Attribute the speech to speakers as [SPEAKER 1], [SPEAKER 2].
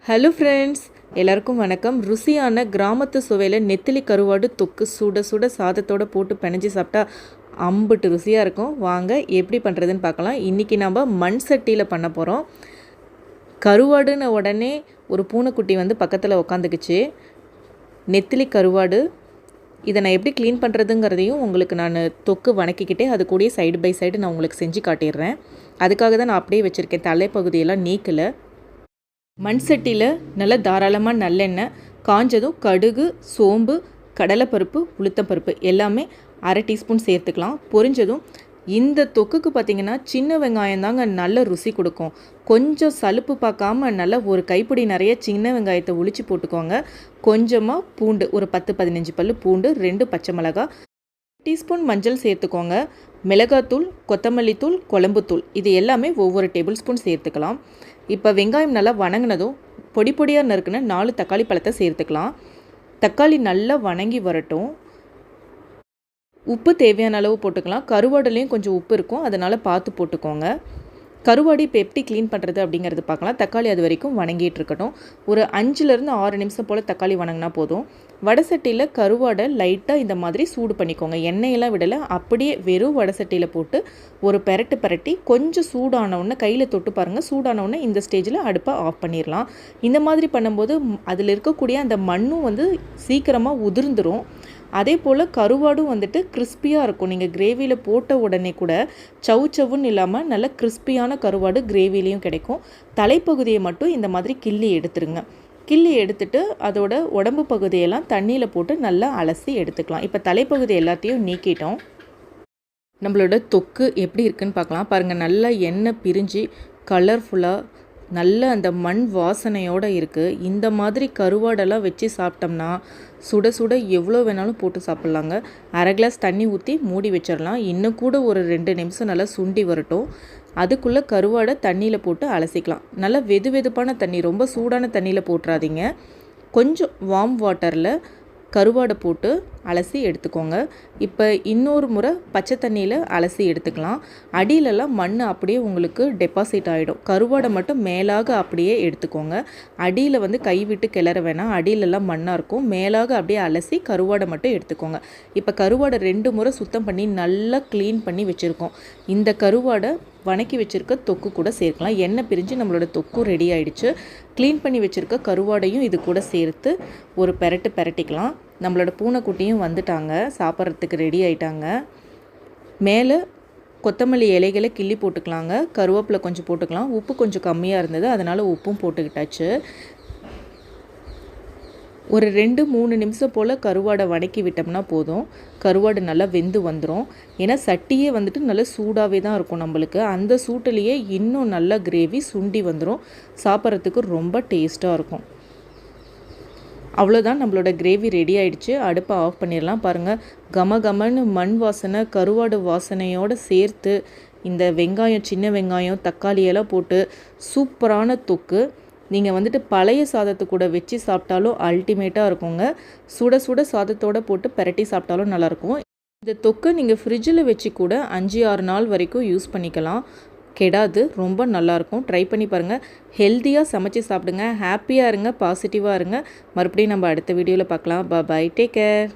[SPEAKER 1] Hello friends, எல்லாருக்கும் வணக்கம். ருசியான கிராமத்து சுவையில் நெத்திலி கருவாடு தொக்கு சுட சுட சாதத்தோடு போட்டு பிணைஞ்சி சாப்பிட்டா அம்புட்டு ருசியாக இருக்கும். வாங்க எப்படி பண்ணுறதுன்னு பார்க்கலாம். இன்றைக்கி நம்ம மண் சட்டியில் பண்ண போகிறோம். கருவாடுன்னு உடனே ஒரு பூனைக்குட்டி வந்து பக்கத்தில் உக்காந்துக்குச்சு. நெத்திலி கருவாடு, இதை நான் எப்படி க்ளீன் பண்ணுறதுங்கிறதையும் உங்களுக்கு நான் தொக்கு வணக்கிக்கிட்டே அது கூடயே சைடு பை சைடு நான் உங்களுக்கு செஞ்சு காட்டிடுறேன். அதுக்காக தான் நான் அப்படியே வச்சுருக்கேன். தலைப்பகுதியெல்லாம் நீக்கலை. மண் சட்டியில் நல்லா தாராளமாக நல்லெண்ணெய் காஞ்சதும் கடுகு, சோம்பு, கடலைப்பருப்பு, உளுத்தம்பருப்பு எல்லாமே அரை டீஸ்பூன் சேர்த்துக்கலாம். பொரிஞ்சதும் இந்த தொக்குக்கு பார்த்திங்கன்னா சின்ன வெங்காயம் தாங்க நல்ல ருசி கொடுக்கும். கொஞ்சம் சலுப்பு பார்க்காம நல்லா ஒரு கைப்பிடி நிறைய சின்ன வெங்காயத்தை உளிச்சு போட்டுக்கோங்க. கொஞ்சமாக பூண்டு, ஒரு 10-15 பல் பூண்டு, 2 பச்சை மிளகாய், டீஸ்பூன் மஞ்சள் சேர்த்துக்கோங்க. மிளகாத்தூள், கொத்தமல்லி தூள், குழம்புத்தூள் இது எல்லாமே ஒவ்வொரு டேபிள் ஸ்பூன் சேர்த்துக்கலாம். இப்போ வெங்காயம் நல்லா வணங்கினதும் பொடி பொடியாக நறுக்குன்னு 4 தக்காளி பழத்தை சேர்த்துக்கலாம். தக்காளி நல்லா வணங்கி வரட்டும். உப்பு தேவையான அளவு போட்டுக்கலாம். கருவாடுலேயும் கொஞ்சம் உப்பு இருக்கும், அதனால் பார்த்து போட்டுக்கோங்க. கருவாடு இப்போ எப்படி க்ளீன் பண்ணுறது அப்படிங்கிறது பார்க்கலாம். தக்காளி அது வரைக்கும் வணங்கிட்டு இருக்கட்டும். ஒரு 5-6 நிமிஷம் போல் தக்காளி வணங்கினா போதும். வடை சட்டியில் கருவாடை லைட்டாக இந்த மாதிரி சூடு பண்ணிக்கோங்க. எண்ணெயெல்லாம் விடலை, அப்படியே வெறும் வடை சட்டியில் போட்டு ஒரு பெரட்டி கொஞ்சம் சூடானவுடனே கையில் தொட்டு பாருங்கள். சூடானவுடனே இந்த ஸ்டேஜில் அடுப்பை ஆஃப் பண்ணிடலாம். இந்த மாதிரி பண்ணும்போது அதில் இருக்கக்கூடிய அந்த மண்ணும் வந்து சீக்கிரமாக உதிர்ந்துடும். அதே போல் கருவாடும் வந்துட்டு கிறிஸ்பியாக இருக்கும். நீங்கள் கிரேவியில் போட்ட உடனே கூட சவுன்னு இல்லாமல் நல்ல கிறிஸ்பியான கருவாடு கிரேவிலையும் கிடைக்கும். தலைப்பகுதியை மட்டும் இந்த மாதிரி கிள்ளி எடுத்துருங்க. கிள்ளி எடுத்துட்டு அதோட உடம்பு பகுதியெல்லாம் தண்ணியில் போட்டு நல்லா அலசி எடுத்துக்கலாம். இப்போ தலைப்பகுதி எல்லாத்தையும் நீக்கிட்டோம். நம்மளோட தொக்கு எப்படி இருக்குன்னு பார்க்கலாம். பாருங்கள், நல்லா எண்ணெய் பிரிஞ்சு கலர்ஃபுல்லாக நல்ல அந்த மண் வாசனையோடு இருக்குது. இந்த மாதிரி கருவாடெல்லாம் வச்சு சாப்பிட்டோம்னா சுட சுட எவ்வளோ வேணாலும் போட்டு சாப்பிட்லாங்க. அரை கிளாஸ் தண்ணி ஊற்றி மூடி வச்சிடலாம். இன்னும் கூட ஒரு 2 நிமிஷம் நல்லா சுண்டி வரட்டும். அதுக்குள்ளே கருவாடை தண்ணியில் போட்டு அலசிக்கலாம். நல்லா வெதுவெதுப்பான தண்ணி, ரொம்ப சூடான தண்ணியில் போட்டுறாதீங்க. கொஞ்சம் வார்ம் வாட்டரில் கருவாடை போட்டு அலசி எடுத்துக்கோங்க. இப்போ இன்னொரு முறை பச்சை தண்ணியில் அலசி எடுத்துக்கலாம். அடியிலலாம் மண் அப்படியே உங்களுக்கு டெபாசிட் ஆகிடும். கருவாடை மட்டும் மேலாக அப்படியே எடுத்துக்கோங்க. அடியில் வந்து கைவிட்டு கிளற வேணாம், அடியிலலாம் மண்ணாக இருக்கும். மேலாக அப்படியே அலசி கருவாடை மட்டும் எடுத்துக்கோங்க. இப்போ கருவாடை 2 முறை சுத்தம் பண்ணி நல்லா க்ளீன் பண்ணி வச்சுருக்கோம். இந்த கருவாடை வணக்கி வச்சுருக்க தொக்கு கூட சேர்க்கலாம். எண்ணெய் பிரிஞ்சு நம்மளோட தொக்கும் ரெடி ஆகிடுச்சு. க்ளீன் பண்ணி வச்சுருக்க கருவாடையும் இது கூட சேர்த்து ஒரு பெரட்டிக்கலாம். நம்மளோட பூனைக்குட்டியும் வந்துட்டாங்க, சாப்பிட்றதுக்கு ரெடி ஆகிட்டாங்க. மேலே கொத்தமல்லி இலைகளை கிள்ளி போட்டுக்கலாங்க. கருவேப்பிலை கொஞ்சம் போட்டுக்கலாம். உப்பு கொஞ்சம் கம்மியாக இருந்தது, அதனால் உப்பும் போட்டுக்கிட்டாச்சு. ஒரு 2-3 நிமிஷம் போல் கருவாடை வணக்கி விட்டோம்னா போதும். கருவாடு நல்லா வெந்து வந்துடும். ஏன்னா சட்டியே வந்துட்டு நல்லா சூடாகவே தான் இருக்கும் நம்மளுக்கு. அந்த சூட்டிலேயே இன்னும் நல்லா கிரேவி சுண்டி வந்துடும். சாப்பிட்றதுக்கு ரொம்ப டேஸ்ட்டாக இருக்கும். அவ்வளோதான், நம்மளோட கிரேவி ரெடி ஆகிடுச்சு. அடுப்பை ஆஃப் பண்ணிடலாம். பாருங்கள், கமன்னு மண் வாசனை கருவாடு வாசனையோடு சேர்த்து இந்த வெங்காயம், சின்ன வெங்காயம், தக்காளியெல்லாம் போட்டு சூப்பரான தொக்கு. நீங்கள் வந்துட்டு பழைய சாதத்தை கூட வச்சு சாப்பிட்டாலும் அல்டிமேட்டாக இருக்குங்க. சுட சுட சாதத்தோடு போட்டு பெரட்டி சாப்பிட்டாலும் நல்லாயிருக்கும். இந்த தொக்கை நீங்கள் ஃப்ரிட்ஜில் வச்சு கூட 5-6 நாள் வரைக்கும் யூஸ் பண்ணிக்கலாம். கெடாது, ரொம்ப நல்லாயிருக்கும். ட்ரை பண்ணி பாருங்கள். ஹெல்த்தியாக சமைச்சு சாப்பிடுங்க. ஹாப்பியாக இருங்க, பாசிட்டிவாக இருங்க. மறுபடியும் நம்ம அடுத்த வீடியோவில் பார்க்கலாம். பாய், டேக் கேர்.